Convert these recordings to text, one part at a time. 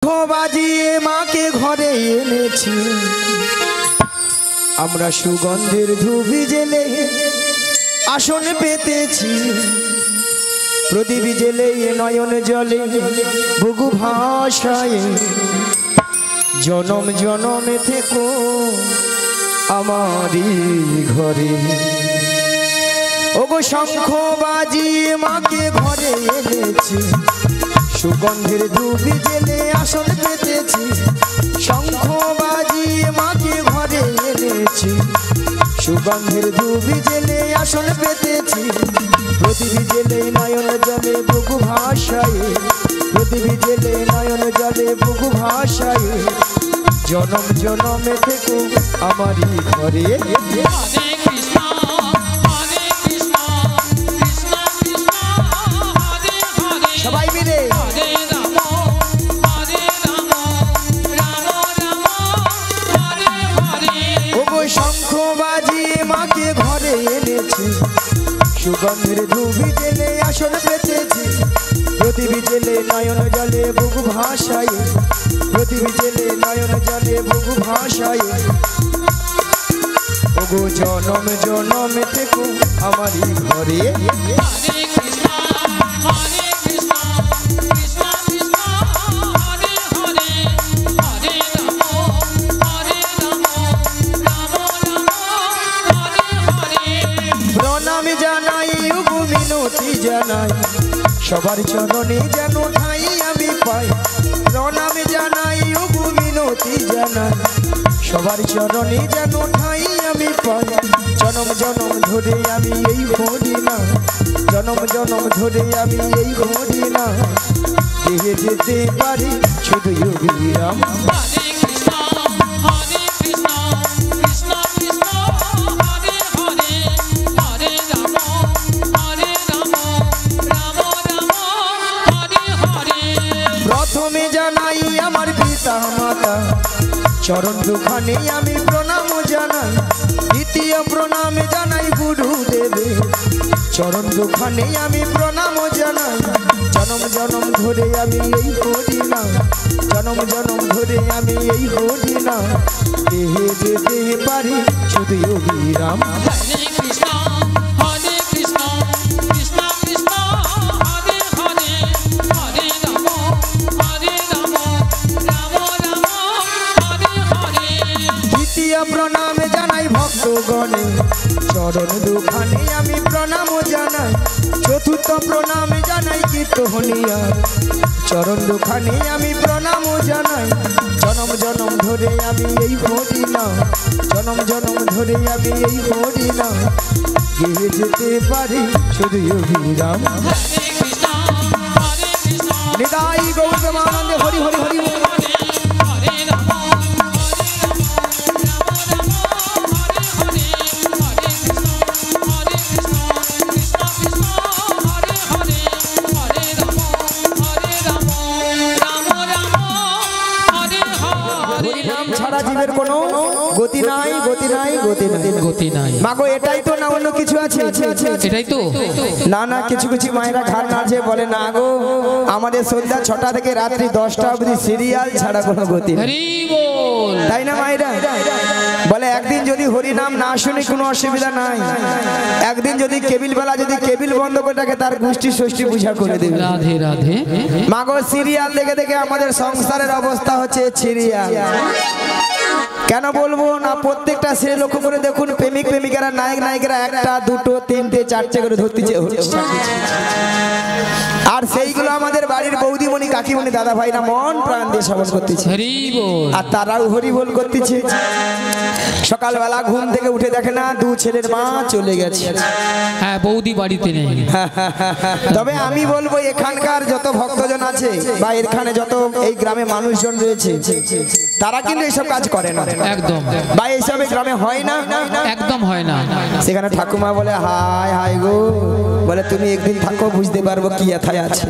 বাজিয়ে মাকে ঘরে এনেছি আমরা সুগন্ধের ধুবি জেলে আসন পেতেছি প্রদীপ জেলে নয়ন জলে বুগু ভাষায় জনম জনমে থেকো আমারি ঘরে ওগো শঙ্খ বাজিয়ে মাকে ঘরে এনেছি সুগন্ধের ধুবি জেলে আসন পেতেছি শঙ্খ বাজিয়ে মাকে ঘরে এনেছি সুগন্ধের ধুবি জেলে আসন পেতেছি প্রদীপ জেলে নয়ন জলে বুকু ভাষায় প্রদীপ জেলে নয়ন জলে বুকু ভাষায় জনম জনমে থেকো আমারি ঘরে সবাই মিলে ওগো শঙ্খ বাজিয়ে মাকে ঘরে এনেছি সুগন্ধের ধুবি জেলে আসন পেতেছি প্রদীপ জেলে নয়ন জলে বুকু ভাষায় প্রদীপ জেলে নয়ন জলে বুকু ভাষায় ওগো জনম জনমে থেকো আমারি ঘরে জানাই সবার চরণে যেন ঠাই আমি পাই প্রণাম জানাই ওগো মিনতি জানাই সবার চরণে যেন ঠাই আমি পাই জনম জনম ধরে আমি এই হরি না জনম জনম ধরে আমি এই হরি না দেহে যেতে পারি শুধু বিরাম চরণ দুখানে আমি প্রণাম জানাই দ্বিতীয় প্রণাম জানাই গুরুদেবে চরণ দুখানে আমি প্রণাম জানাই জনম জনম ধরে আমি এই হরি না জনম জনম ধরে আমি এই হরি না দেহে যেতে পারি শুধু বিরাম প্রণাম জানাই ভক্তগণে চরণ দুখানে আমি প্রণাম জানাই চতুর্থ প্রণাম জানাই কীর্তনিয়া চরণ দুখানে আমি প্রণাম জানাই জনম জনম ধরে আমি এই হরি না জনম জনম ধরে আমি এই হরি না গিয়ে যেতে পারি শুধু বিরাম নিতাই গৌতমানন্দে হরি হরি হরি জীবের কোনো গতি নাই গতি নাই গতি নাই গতি নাই মাগো এটাই তো না অন্য কিছু আছে এটাই তো না না কিছু কিছু মায়েরা ঘাড় নাচে বলে না গো আমাদের সন্ধ্যা 6টা থেকে রাত্রি 10টা অবধি সিরিয়াল ছাড়া কোনো গতি নেই তাই না মায়েরা বলে একদিন যদি হরি নাম না শুনি কোনো অসুবিধা নাই একদিন যদি কেবিল বেলা যদি কেবিল বন্ধ করে রাখে তার গোষ্ঠী ষষ্ঠী পূজা করে দেবে রাধে রাধে মাগো সিরিয়াল দেখে দেখে আমাদের সংসারের অবস্থা হচ্ছে সিরিয়াল কেন বলবো না প্রত্যেকটা সে লক্ষ্য করে দেখুন প্রেমিক প্রেমিকারা নায়ক নায়িকারা একটা দুটো তিনটে চারটে করে ধরতেছে আর সেইগুলো আমাদের বাড়ির বৌদিমণি কাকিমণি দাদা ভাইরা মন প্রাণ দিয়ে শ্রবণ করতেছে আর তারাও হরি বল করতেছে সকালবেলা ঘুম থেকে উঠে দেখে না দু ছেলের মা চলে গেছে হ্যাঁ বৌদি বাড়িতে নেই তবে আমি বলবো এখানকার যত ভক্তজন আছে বা এখানে যত এই গ্রামে মানুষজন রয়েছে তারা কিন্তু এইসব কাজ করে না একদম বা এইসব গ্রামে হয় না একদম হয় না সেখানে ঠাকুমা বলে হায় হায় গো বলে তুমি একদিন থাকো বুঝতে পারবো কি এথায় আছে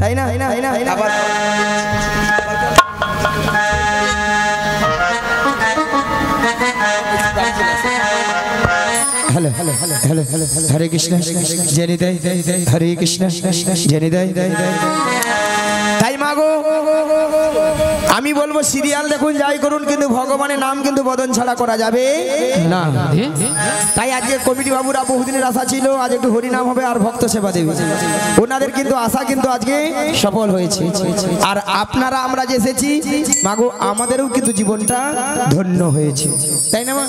তাই না আবার हेलो हेलो हेलो हेलो हरे कृष्ण जय हरे कृष्ण जय ताई मागो আমি বলবো সিরিয়াল দেখুন যাই করুন, কিন্তু ভগবানের নাম কিন্তু বদন ছাড়া করা যাবে না। তাই আজকে কমিটি বাবুরা বহুদিনের আশা ছিল আজ একটু হরিনাম হবে আর ভক্ত সেবা দেবে, ওনাদের কিন্তু আশা কিন্তু আজকে সফল হয়েছে। আর আপনারা আমরা যে এসেছি মাগো আমাদেরও কিন্তু জীবনটা ধন্য হয়েছে, তাই না মা?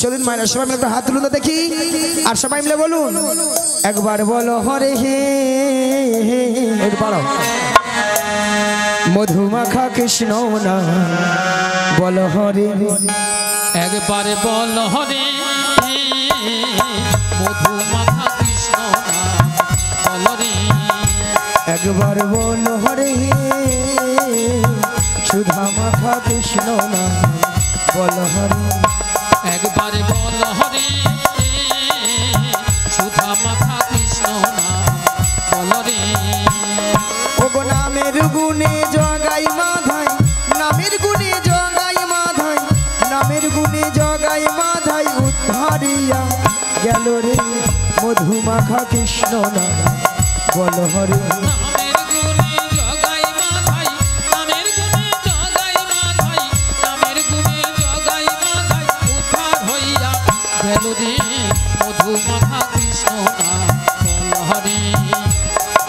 চলুন মায়েরা সবাই মিলে একটা হাত তুলুন তো দেখি, আর সবাই মিলে বলুন একবার বলো হরে হে একবার মধুমাখা কৃষ্ণ না বলো হরে, একবারে বল হরে মধুমাখা কৃষ্ণ বল রে, একবার বলো হরে সুধা মাখা কৃষ্ণ না বলো হরে, একবারে বল হরে সুধা মাখা কৃষ্ণ বল রে। ওগো নামের গুণে জগাই মাধাই, নামের গুণে জগাই মাধাই, নামের গুণে জগাই মাধাই উদ্ধারিয়া গেল রে মধুমাখা কৃষ্ণ না বল হরে, নামের গুণে জগাই মাধাই, নামের গুণে জগাই মাধাই, নামের গুণে জগাই মাধাই উদ্ধার হইয়া গেল রে মধুমাখা কৃষ্ণ বল হরে,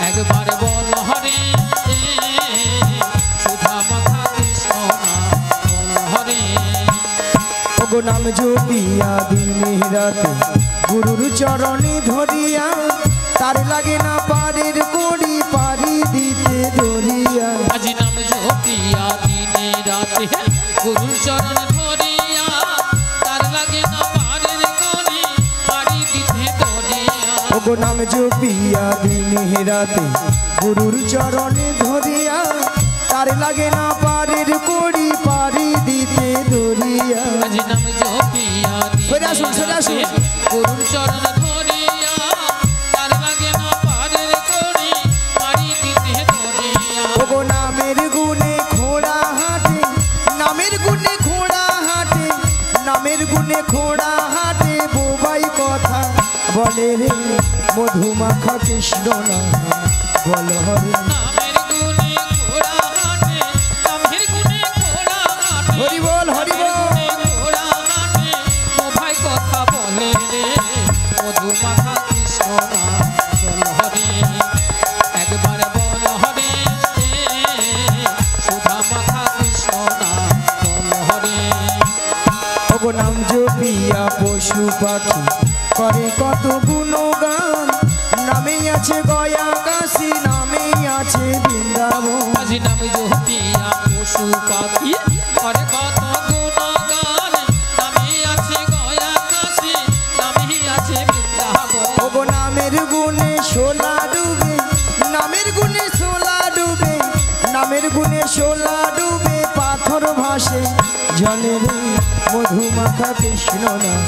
একবার বল হরে সুধা মাখা কৃষ্ণ বল হরে। ওগো নাম জপিয়া দিনে রাতে গুরুর চরণে ধরিয়া, তার লাগে না পারের কড়ি পারি দিতে ধরিয়া, আজ নাম জপিয়া দিনে রাতে গুরুর চরণ ধরিয়া, তার লাগে না পারের কড়ি পারি দিতে ধরিয়া। ওগো নাম জপিয়া দিনে রাতে গুরুর চরণে ধরিয়া, তার লাগে না পারের কড়ি পারি দিতে ধরিয়া, আজ নাম জপিয়া দিনে রাতে গুরুর চরণ ধরিয়া, তার লাগে না পারের কড়ি পারি দিতে ধরিয়া। ওগো নামের গুণে ঘোড়া হাটে, নামের গুণে ঘোড়া হাটে, নামের গুণে ঘোড়া হাটে বোবাই কথা বলে রে মধুমাখা কৃষ্ণ না বল হরে, নামের গুণে ঘোড়া হাটে, নামের গুণে ঘোড়া হাটে, হরি বল হরি বল, ঘোড়া হাটে বোবাই কথা বলে রে মধুমাখা কৃষ্ণ বল হরে, একবার বল হরে সুধা মাখা কৃষ্ণ বল হরে। ওগো নাম জপিয়া পশু পাখি করে কত গুণগান, নামে আছে গয়া কাশী, নামে আছে বৃন্দাবন, আজ নাম জপিয়া পশু পাখি করে কত গুণগান, নামে আছে গয়া কাশী, নামে আছে বৃন্দাবন। ওগো নামের গুণে শোলা ডুবে, নামের গুণে শোলা ডুবে, নামের গুণে শোলা ডুবে পাথর ভাসে জলে রে মধুমাখা কৃষ্ণ নাম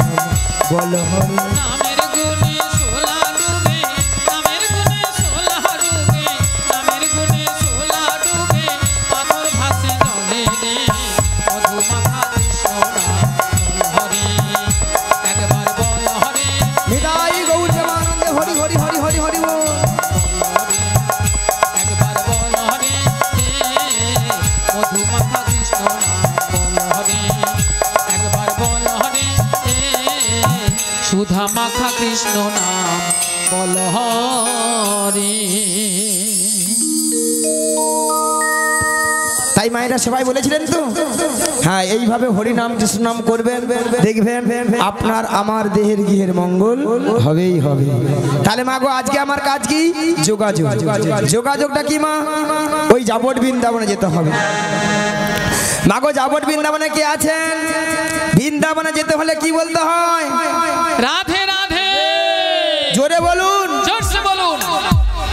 বল হরে, নামের গুণে শোলা ডুবে, নামের গুণে শোলা ডুবে, নামের গুণে শোলা ডুবে পাথর ভাসে জলে রে মধুমাখা কৃষ্ণ বল হরে, একবার বল হরে নিতাই গৌর দেবানন্দে হরি হরি হরি হরি হরি বল, একবার বল হরে মধুমাখা কৃষ্ণ বল হরে, একবার বল হরে সুধা মাখা কৃষ্ণ নাম বল হরে। তাই মায়েরা সবাই বলেছিলেন তো, হ্যাঁ এইভাবে হরি নাম কৃষ্ণ নাম করবেন, দেখবেন আপনার আমার দেহের গৃহের মঙ্গল হবেই হবে। তাহলে মা গো আজকে আমার কাজ কি? যোগাযোগ। যোগাযোগটা কি মা? ওই যাবট বৃন্দাবনে যেতে হবে। মা গো যাবট বৃন্দাবনে কে আছেন? বৃন্দাবনে যেতে হলে কি বলতে হয়? রাধে রাধে। জোরে বলুন, জোরসে বলুন।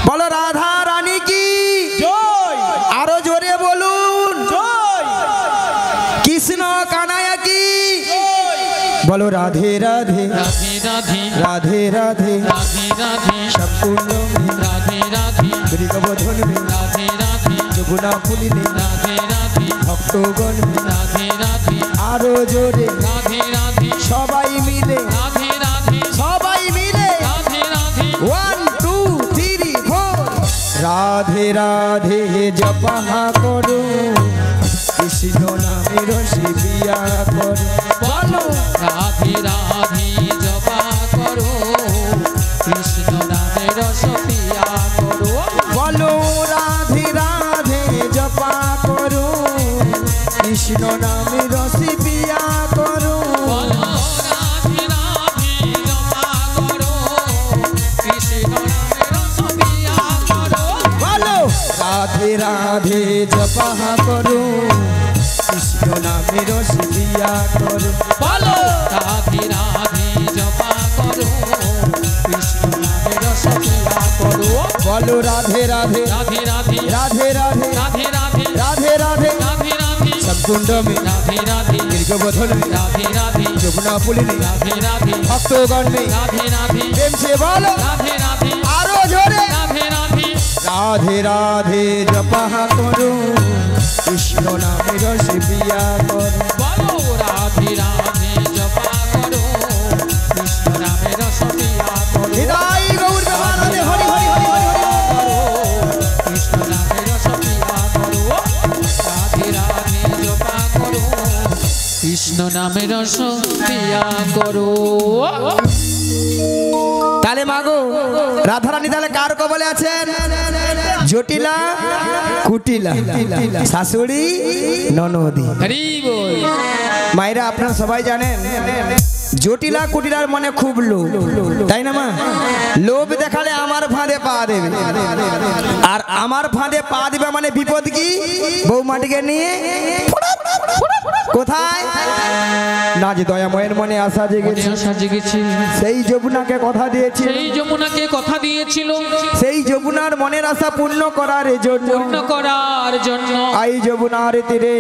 বলো রাধা রানী কি জয়। আরো জোরে বলুন জয়। কৃষ্ণ কানায়া কি জয়। বলো রাধে রাধে রাধে রাধে রাধে রাধে রাধে রাধে সম্পূর্ণ রাধে রাধে বৃগবধন রাধে রাধে যমুনা ফুলিনে রাধে রাধে ভক্তগণ রাধে রাধে আরো জোরে রাধে রাধে সবাই মিলে রাধে রাধে সবাই মিলে রাধে রাধে 1 2 3 4 রাধে রাধে জপা করো কৃষ্ণ নামে রসে বিয়া করো বলো রাধে রাধে জপা করো কৃষ্ণ নামে রস পিয়া করো বলো রাধে রাধে জপা করো কৃষ্ণ নামে রসে বিয়া করো বলো রাধে রাধে জপা করো কৃষ্ণ নামে রস পিয়া করো বলো রাধে রাধে জপা করো কৃষ্ণ নামে রসে বিয়া করো বলো রাধে রাধে জপা করো কৃষ্ণ নামে রস পিয়া করো বলো রাধে রাধে রাধে রাধে রাধে রাধে রাধে রাধে রাধে রাধে রাধে রাধে সবকুণ্ড মে রাধে রাধে দীর্ঘবধন রাধে রাধে যমুনা পুলিনে রাধে রাধে ভক্তগণ মে রাধে রাধে প্রেম সে বলো রাধে রাধে আরো জোরে রাধে রাধে রাধে রাধে জপা করো কৃষ্ণ নামে রসে বিয়া করো বলো রাধে রাধে জপা করো কৃষ্ণ নামে রস পিয়া করো হৃদয় গৌর প্রেমানন্দে হরি হরি হরি হরি হরি। কৃষ্ণ নামে রস পিয়া করো রাধে রাধে জপা করো কৃষ্ণ নামে রস পিয়া করো তাহলে মাগো রাধারানী তাহলে কার কবলে আছেন? জটিলা কুটিলা শাশুড়ি ননদি। হরি বল মায়েরা আপনারা সবাই জানেন জটিলা কুটিলার মনে খুব লোভ, তাই না মা? লোভ দেখালে আমার ফাঁদে পা দেবে, আর আমার ফাঁদে পা দিবে মানে বিপদ কি? বৌমাটিকে নিয়ে কোথায় না যে দয়াময়ের মনে আশা জেগেছে, আশা জেগেছে সেই যমুনাকে কথা দিয়েছে, সেই যমুনাকে কথা দিয়েছিল সেই যমুনার মনের আশা পূর্ণ করার জন্য পূর্ণ করার জন্য আই যমুনার তীরে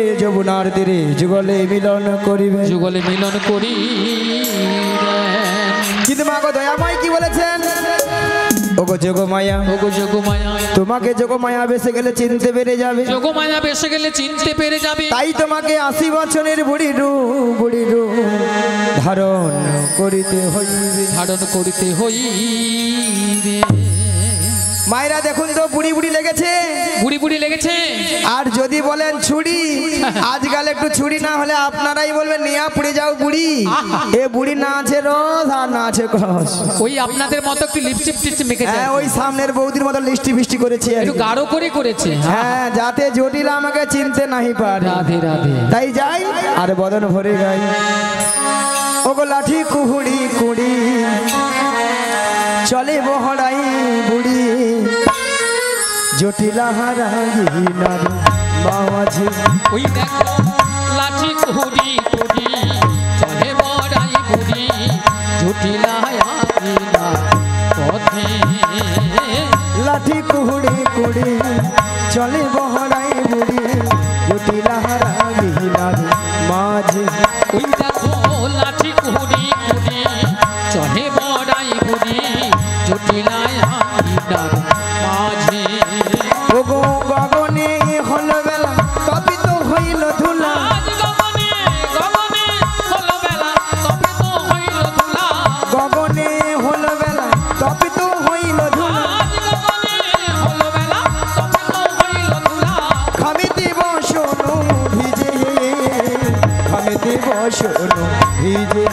যুগলে মিলন করিবে, যুগলে মিলন করি কিন্তু মা গো দয়াময় কি বলেছেন? ওগো যোগমায়া, ওগো যোগমায়া, তোমাকে যোগমায়া বেসে গেলে চিনতে পেরে যাবে, যোগমায়া বেসে গেলে চিনতে পেরে যাবে, তাই তোমাকে 80 বছরের বুড়ি রূপ ধারণ করিতে হইবে, ধারণ করিতে হইবে। মায়েরা দেখুন তো বুড়ি বুড়ি লেগেছে, বুড়ি বুড়ি লেগেছে। আর যদি বলেন ছুরি, আজকাল একটু ছুরি না হলে আপনারাই বলবেন নিয়া পুড়ে যাও বুড়ি। এ বুড়ি না আছে রোজ আর না আছে কস, ওই আপনাদের মতো একটু লিপস্টিক টিপস্টিক মেখেছে, হ্যাঁ ওই সামনের বৌদির মতো লিস্টি ফিস্টি করেছে আর একটু কি। গাঢ় করে করেছে। হ্যাঁ যাতে জটিলা আমাকে চিনতে নাহি পারে, রাধে রাধে তাই যাই আর বদন ভরে গাই। ওগো লাঠি কুহুড়ি কুড়ি চলে বহড়াই বুড়ি, জটিলা হারাই নারী বাবাজি। ওই দেখো লাঠি কুড়ি কুড়ি চলে বড়াই বুড়ি, জটিলায় আপিনা পথে। লাঠি কুহুড়ি কুড়ি চলে বহড়াই বুড়ি, জটিলা হারাই নারী মাঝে। ওই দেখো লাঠি কুড়ি কুড়ি চলে বড়াই বুড়ি, জটিলায় আপিনার মাঝে। ওগো গগনে হল বেলা তবে তো হইল ধুলা, আজ গগনে গগনে হলো বেলা তবে তো হইল ধুলা, গগনে হল বেলা তবে তো হইল ধুলা, আজ গগনে হলো বেলা তবে তো হইল ধুলা। খামি দিব শোনো ভিজে, খামি দিব শোনো ভিজে,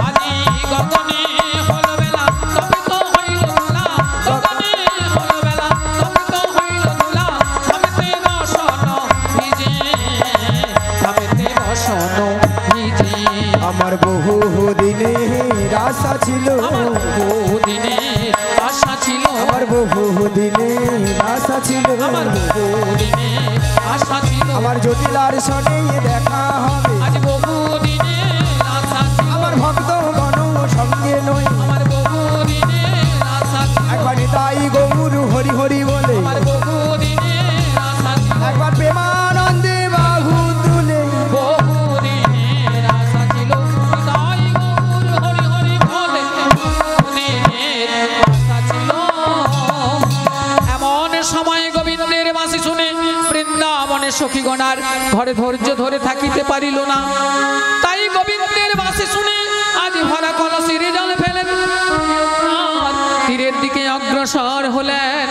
আজি গগনে হলো বেলা তবে তো হইল ধুলা, গগনে হলো বেলা তবে তো হইল ধুলা। খামেতে বসনো ভিজে, খামেতে বসনো ভিজে। আমার বহু দিনে আশা ছিল, আমার বহুদিনের আশা ছিল, আমার বহু দিনে আশা ছিল, আমার বহুদিনের আশা ছিল, আমার জটিলার সনে দেখা হবে, আজ বহুদিনের আশা ছিল, আমার ভক্ত গণ সঙ্গে নয়, আমার বহুদিনের আশা ছিল, একবার তাই গৌর হরি হরি বলে, আমার বহুদিনের আশা ছিল, একবার প্রেমানন্দে বাহু তুলে, বহুদিনের আশা ছিল, তাই গৌর হরি হরি বলে, বহুদিনের আশা ছিল। এমন সময় গোবিন্দের বাঁশি শুনে বৃন্দাবনের সখীগণার ঘরে ধৈর্য ধরে থাকিতে পারিল না, তাই গোবিন্দের বাঁশি শুনে আজ ভরা কলসির জল ফেলেন, আর তীরের দিকে অগ্রসর হলেন।